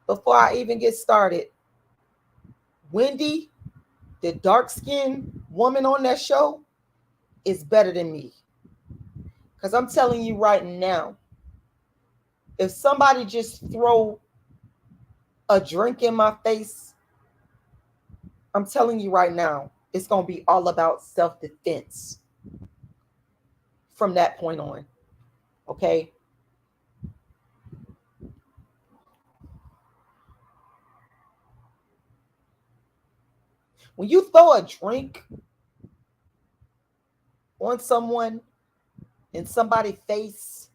before I even get started, Wendy, the dark-skinned woman on that show, is better than me. Because I'm telling you right now, if somebody just throw a drink in my face, I'm telling you right now, it's going to be all about self-defense from that point on. Okay? When you throw a drink on someone in somebody's face,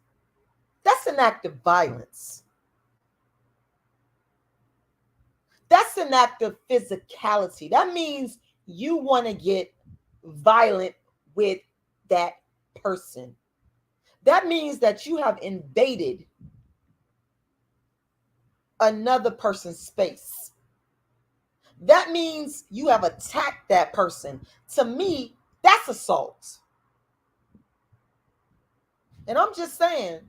that's an act of violence. That's an act of physicality. That means you want to get violent with that person. That means that you have invaded another person's space. That means you have attacked that person. To me, that's assault. And I'm just saying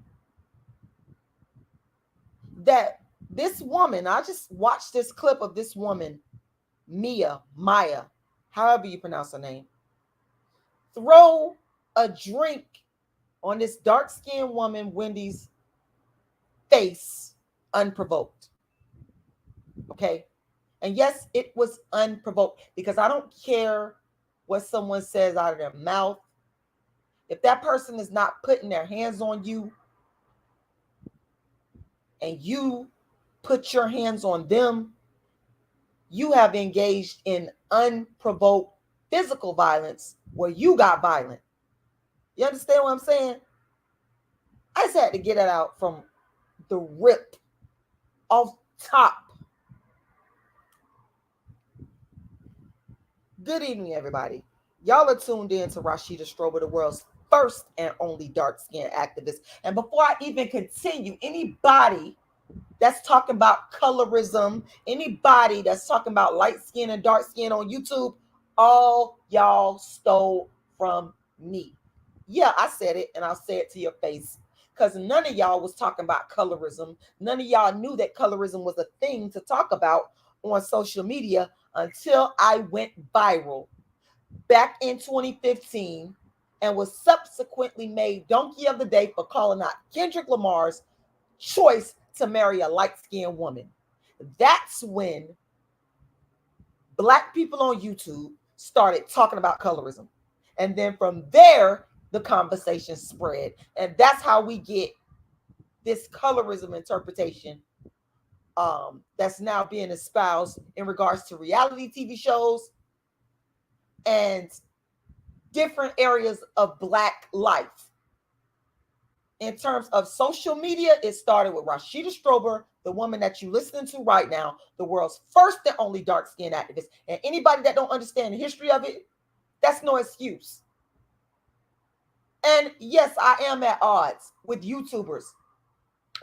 that this woman, I just watched this clip of this woman, Maya, however you pronounce her name, throw a drink on this dark-skinned woman, Wendy's face, unprovoked. Okay? And yes, it was unprovoked, because I don't care what someone says out of their mouth. If that person is not putting their hands on you and you put your hands on them, you have engaged in unprovoked physical violence where you got violent. You understand what I'm saying? I just had to get it out from the rip off top. Good evening, everybody. Y'all are tuned in to Rashida Strober, the world's first and only dark-skinned activist. And before I even continue, anybody that's talking about colorism, anybody that's talking about light skin and dark skin on YouTube, all y'all stole from me. Yeah, I said it, and I'll say it to your face. Because none of y'all was talking about colorism. None of y'all knew that colorism was a thing to talk about on social media until I went viral back in 2015 and was subsequently made Donkey of the Day for calling out Kendrick Lamar's choice to marry a light-skinned woman. That's when Black people on YouTube started talking about colorism. And then from there, the conversation spread. And that's how we get this colorism interpretation that's now being espoused in regards to reality TV shows and different areas of Black life. In terms of social media, it started with Rashida Strober, the woman that you're listening to right now, the world's first and only dark-skinned activist. And anybody that don't understand the history of it, that's no excuse. And yes, I am at odds with YouTubers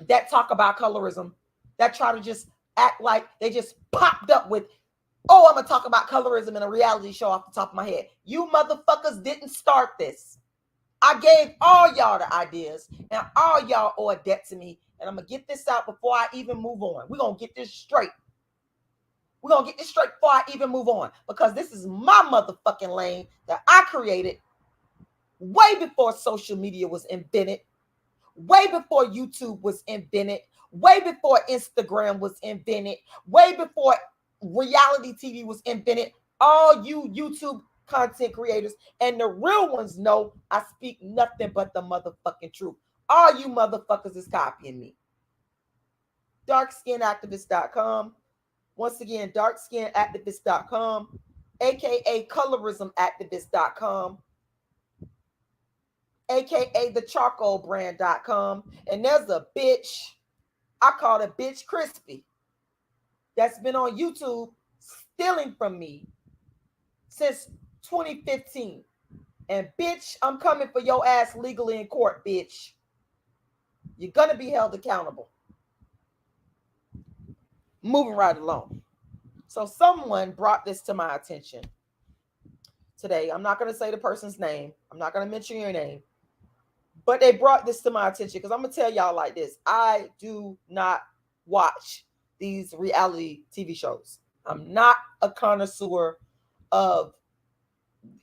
that talk about colorism, that try to just act like they just popped up with, oh, I'm going to talk about colorism in a reality show off the top of my head. You motherfuckers didn't start this. I gave all y'all the ideas, and all y'all owe a debt to me. And I'm going to get this out before I even move on. We're going to get this straight. We're going to get this straight before I even move on. Because this is my motherfucking lane that I created way before social media was invented, way before YouTube was invented, way before Instagram was invented, way before reality TV was invented. All you YouTube content creators and the real ones know I speak nothing but the motherfucking truth. All you motherfuckers is copying me. darkskinactivist.com. Once again, darkskinactivist.com, aka colorismactivist.com, aka the charcoalbrand.com. And there's a bitch, I call it bitch Crispy, that's been on YouTube stealing from me since 2015. And bitch, I'm coming for your ass legally in court, bitch. You're gonna be held accountable. Moving right along. So someone brought this to my attention today. I'm not going to say the person's name. I'm not going to mention your name. But they brought this to my attention because I'm going to tell y'all like this. I do not watch these reality TV shows. I'm not a connoisseur of,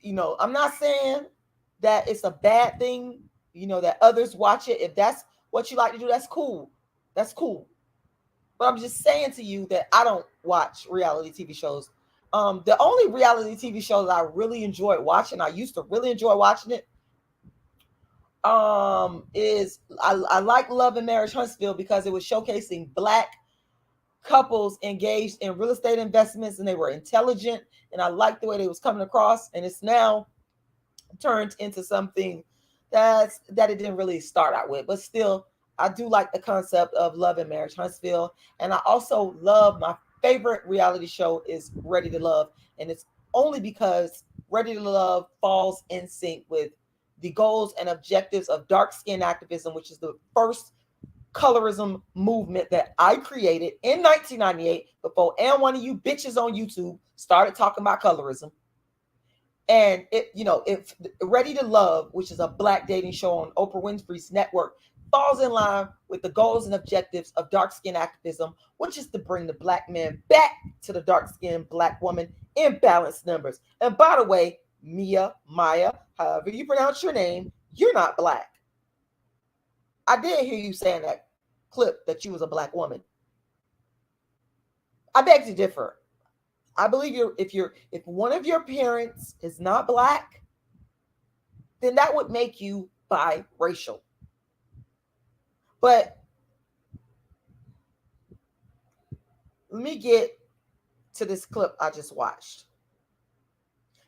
I'm not saying that it's a bad thing, that others watch it. If that's what you like to do, that's cool. That's cool. But I'm just saying to you that I don't watch reality TV shows. The only reality TV show that I really enjoyed watching, I used to really enjoy watching it, is I like Love and Marriage Huntsville because it was showcasing Black couples engaged in real estate investments, and they were intelligent, and I liked the way they was coming across. And it's now turned into something that it didn't really start out with, but still I do like the concept of Love and Marriage Huntsville. And I also love, my favorite reality show is Ready to Love, and it's only because Ready to Love falls in sync with the goals and objectives of dark skin activism, which is the first colorism movement that I created in 1998 before and one of you bitches on YouTube started talking about colorism. And if Ready to Love, which is a Black dating show on Oprah Winfrey's network, falls in line with the goals and objectives of dark skin activism, which is to bring the Black man back to the dark skinned Black woman in balanced numbers. And by the way, Maya, however you pronounce your name, you're not Black. I did hear you saying that clip that you was a Black woman. I beg to differ. I believe if one of your parents is not Black, then that would make you biracial. But let me get to this clip I just watched.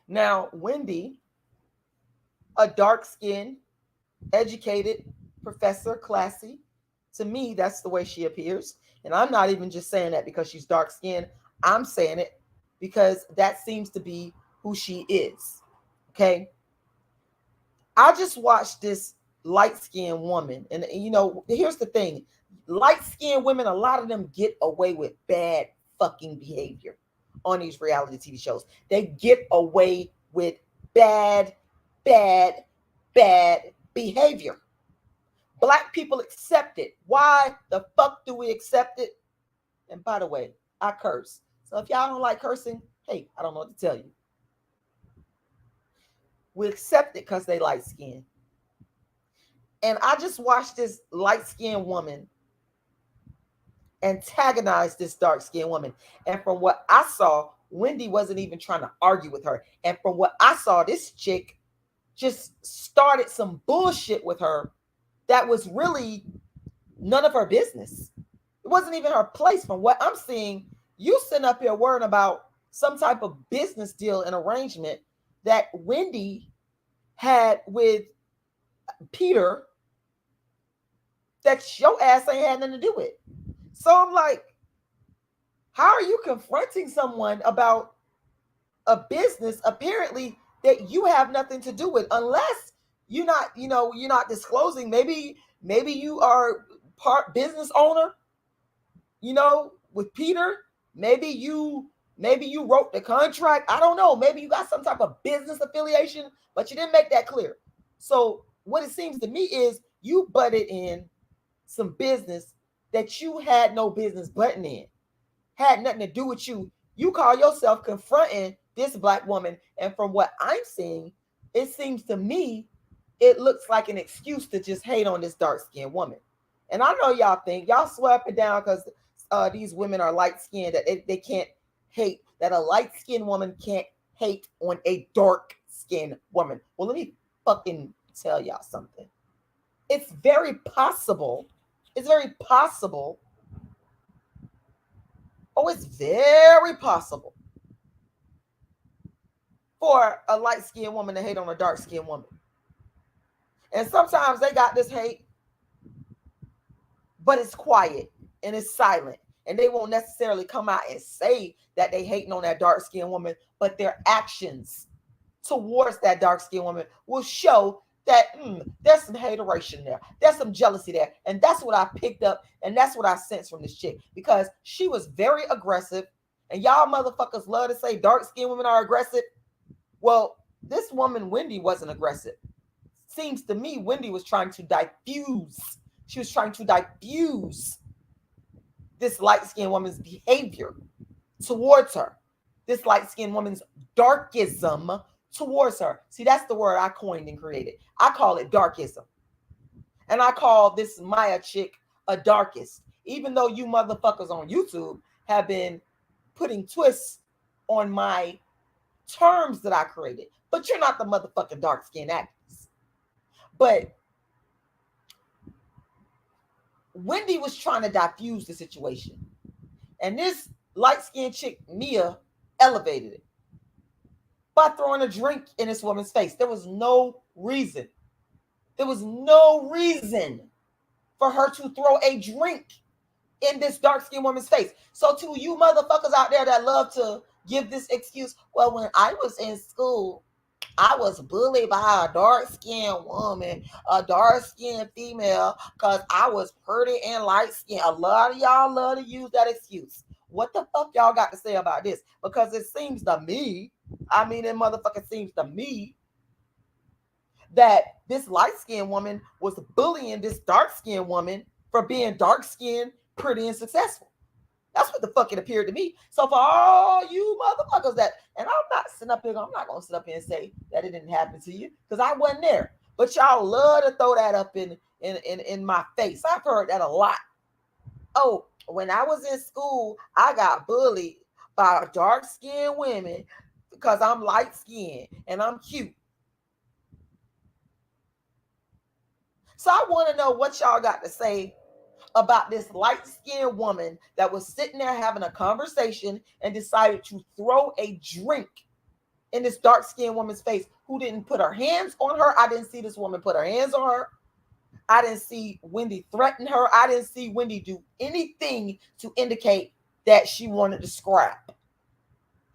Now, Wendy, a dark-skinned, educated professor, classy. To me, that's the way she appears. And I'm not even just saying that because she's dark-skinned. I'm saying it because that seems to be who she is. Okay. I just watched this light-skinned woman. And, here's the thing. Light-skinned women, a lot of them get away with bad fucking behavior on these reality TV shows. They get away with bad behavior. Black people accept it. Why the fuck do we accept it? And by the way, I curse. So if y'all don't like cursing, hey, I don't know what to tell you. We accept it because they light skinned. And I just watched this light skinned woman antagonize this dark skinned woman. And from what I saw, Wendy wasn't even trying to argue with her. And from what I saw, this chick just started some bullshit with her that was really none of her business. It wasn't even her place. From what I'm seeing, you sitting up here worrying about some type of business deal and arrangement that Wendy had with Peter that your ass ain't had nothing to do with. So I'm like, how are you confronting someone about a business apparently that you have nothing to do with, unless you're not disclosing. Maybe you are part business owner, with Peter. Maybe you wrote the contract. I don't know. Maybe you got some type of business affiliation, but you didn't make that clear. So what it seems to me is you butted in some business that you had no business butting in, had nothing to do with you. You call yourself confronting this Black woman. And from what I'm seeing, it seems to me, it looks like an excuse to just hate on this dark-skinned woman. And I know y'all think, y'all swear up and down because these women are light-skinned, that they can't hate, that a light-skinned woman can't hate on a dark-skinned woman. Well, let me fucking tell y'all something. It's very possible. It's very possible. Oh, it's very possible for a light-skinned woman to hate on a dark-skinned woman. And sometimes they got this hate, but it's quiet and it's silent. And they won't necessarily come out and say that they hating on that dark-skinned woman, but their actions towards that dark-skinned woman will show that there's some hateration there. There's some jealousy there. And that's what I picked up. And that's what I sensed from this chick, because she was very aggressive. And y'all motherfuckers love to say dark-skinned women are aggressive. Well, this woman, Wendy, wasn't aggressive. Seems to me, Wendy was trying to diffuse. She was trying to diffuse this light-skinned woman's behavior towards her, this light-skinned woman's darkism towards her. See, that's the word I coined and created. I call it darkism. And I call this Maya chick a darkist, even though you motherfuckers on YouTube have been putting twists on my terms that I created. But you're not the motherfucking dark-skinned actress. But Wendy was trying to diffuse the situation. And this light-skinned chick, Mia, elevated it by throwing a drink in this woman's face. There was no reason. There was no reason for her to throw a drink in this dark-skinned woman's face. So to you motherfuckers out there that love to give this excuse, well, when I was in school, I was bullied by a dark-skinned woman, a dark-skinned female, because I was pretty and light-skinned. A lot of y'all love to use that excuse. What the fuck y'all got to say about this? Because it seems to me, it motherfucking seems to me that this light-skinned woman was bullying this dark-skinned woman for being dark-skinned, pretty, and successful. That's what the fuck it appeared to me. So for all you motherfuckers that, and I'm not going to sit up here and say that it didn't happen to you, because I wasn't there. But y'all love to throw that up in my face. I've heard that a lot. Oh, when I was in school, I got bullied by dark-skinned women because I'm light-skinned and I'm cute. So I want to know what y'all got to say about this light-skinned woman that was sitting there having a conversation and decided to throw a drink in this dark-skinned woman's face who didn't put her hands on her. I didn't see this woman put her hands on her. I didn't see Wendy threaten her. I didn't see Wendy do anything to indicate that she wanted to scrap.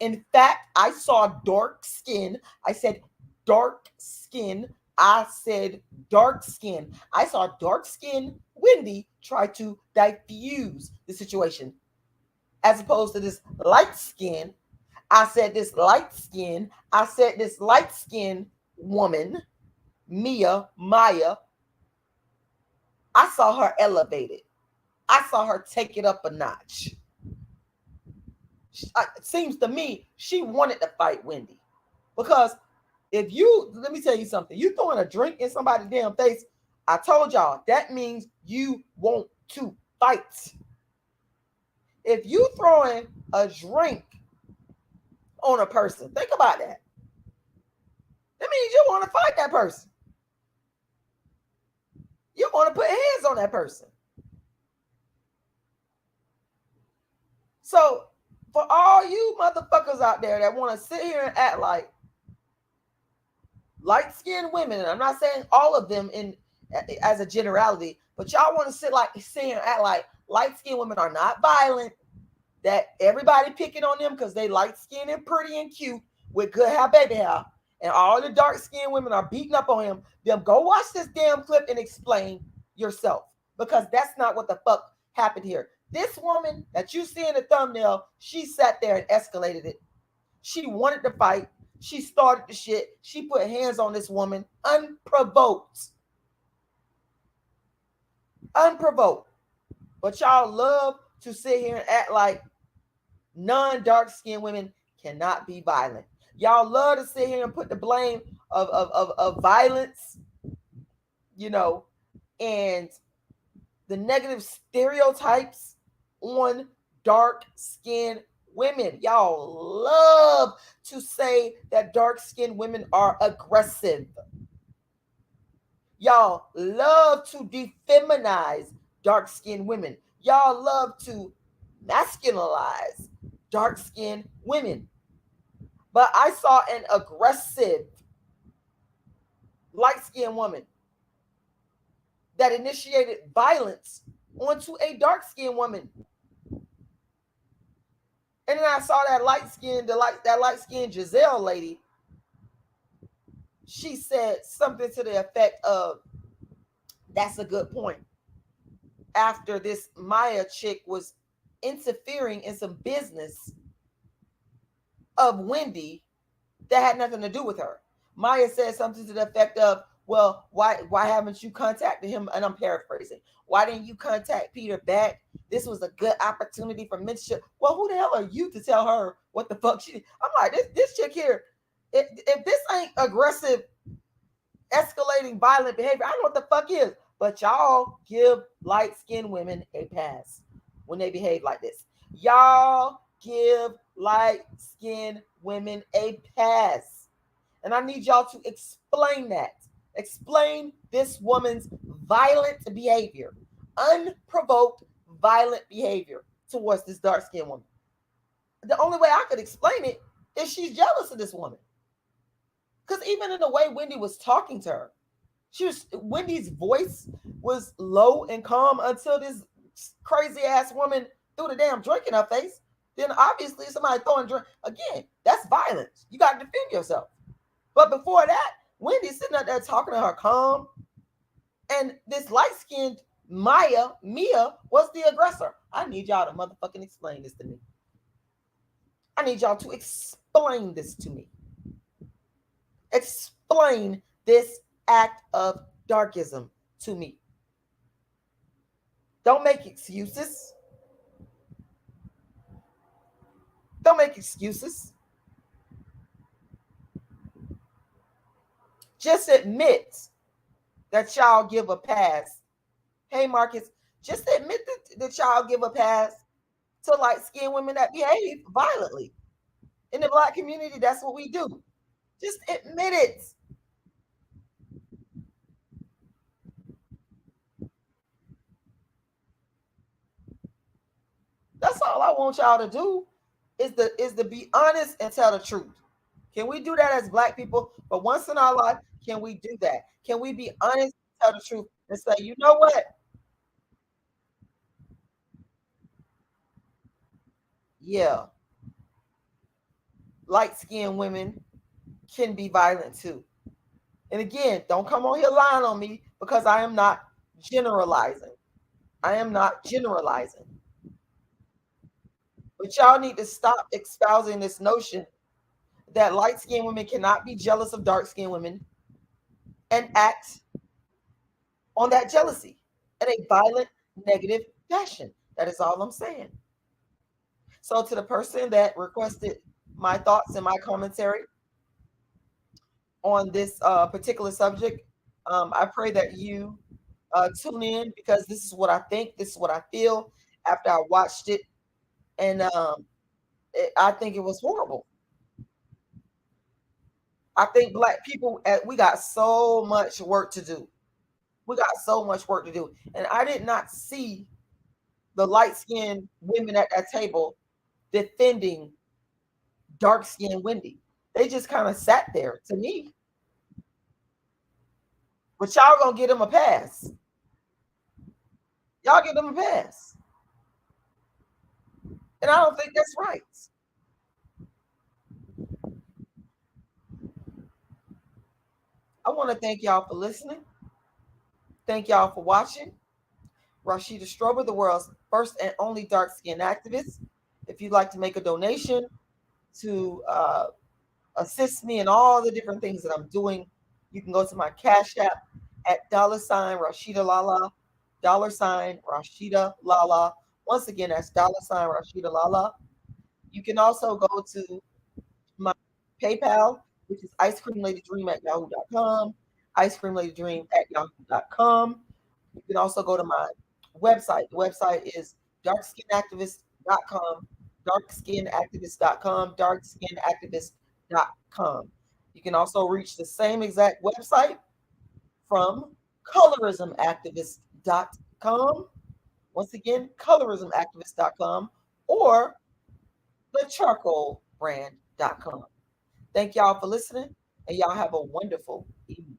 In fact, I saw dark skin. I said dark skin. I said dark skin. I saw dark skin Wendy try to diffuse the situation, as opposed to this light skin. I said this light skin. I said this light skin woman, Maya. I saw her elevated. I saw her take it up a notch. It seems to me she wanted to fight Wendy, because if you, let me tell you something, you throwing a drink in somebody's damn face, I told y'all, that means you want to fight. If you throwing a drink on a person, think about that. That means you want to fight that person. You want to put hands on that person. So for all you motherfuckers out there that want to sit here and act like light-skinned women, and I'm not saying all of them as a generality, but y'all want to sit here and act like light-skinned women are not violent, that everybody picking on them because they light-skinned and pretty and cute with good hair, baby hair, and all the dark-skinned women are beating up on him. Then go watch this damn clip and explain yourself, because that's not what the fuck happened here. This woman that you see in the thumbnail, she sat there and escalated it. She wanted to fight. She started the shit. She put hands on this woman unprovoked. Unprovoked. But y'all love to sit here and act like non-dark-skinned women cannot be violent. Y'all love to sit here and put the blame of violence, and the negative stereotypes on dark-skinned women. Y'all love to say that dark-skinned women are aggressive. Y'all love to defeminize dark-skinned women. Y'all love to masculinize dark-skinned women. But I saw an aggressive light-skinned woman that initiated violence onto a dark-skinned woman. And then I saw that light-skinned Giselle lady. She said something to the effect of, "That's a good point." After this Maya chick was interfering in some business of Wendy that had nothing to do with her. Maya said something to the effect of, Well, why haven't you contacted him? And I'm paraphrasing. Why didn't you contact Peter back? This was a good opportunity for mentorship. Well, who the hell are you to tell her what the fuck she did? I'm like, this chick here, if this ain't aggressive, escalating violent behavior, I don't know what the fuck is. But y'all give light-skinned women a pass when they behave like this. Y'all give light-skinned women a pass. And I need y'all to explain that. Explain this woman's violent behavior, unprovoked violent behavior towards this dark-skinned woman. The only way I could explain it is she's jealous of this woman. Because even in the way Wendy was talking to her, Wendy's voice was low and calm until this crazy ass woman threw the damn drink in her face. Then obviously somebody throwing drink again. That's violence. You got to defend yourself. But before that, Wendy's sitting up there talking to her calm, and this light-skinned Mia was the aggressor. I need y'all to motherfucking explain this to me. I need y'all to explain this to me. Explain this act of darkism to me. Don't make excuses. Don't make excuses. Just admit that y'all give a pass. Hey, Marcus, just admit that y'all give a pass to light-skinned women that behave violently. In the Black community, that's what we do. Just admit it. That's all I want y'all to do is to be honest and tell the truth. Can we do that as Black people? For once in our life, can we do that? Can we be honest, tell the truth, and say, you know what? Yeah, light-skinned women can be violent too. And again, don't come on here lying on me, because I am not generalizing. I am not generalizing. But y'all need to stop espousing this notion that light-skinned women cannot be jealous of dark-skinned women and act on that jealousy in a violent, negative fashion. That is all I'm saying. So to the person that requested my thoughts and my commentary on this particular subject, I pray that you tune in, because this is what I think, this is what I feel after I watched it, and I think it was horrible. I think Black people, we got so much work to do. We got so much work to do, and I did not see the light-skinned women at that table defending dark-skinned Wendy. They just kind of sat there to me. But y'all gonna get them a pass. Y'all give them a pass. And I don't think that's right. I want to thank y'all for listening. Thank y'all for watching. Rashida Strober, the world's first and only dark-skinned activist. If you'd like to make a donation to assist me in all the different things that I'm doing, you can go to my Cash App at $Rashida Rashida Lala. Once again, that's Rashida Lala. You can also go to my PayPal, which is icecreamladydream@yahoo.com, icecreamladydream@yahoo.com. You can also go to my website. The website is darkskinactivist.com, darkskinactivist.com. You can also reach the same exact website from colorismactivist.com. Once again, colorismactivist.com or thecharcoalbrand.com. Thank y'all for listening, and y'all have a wonderful evening.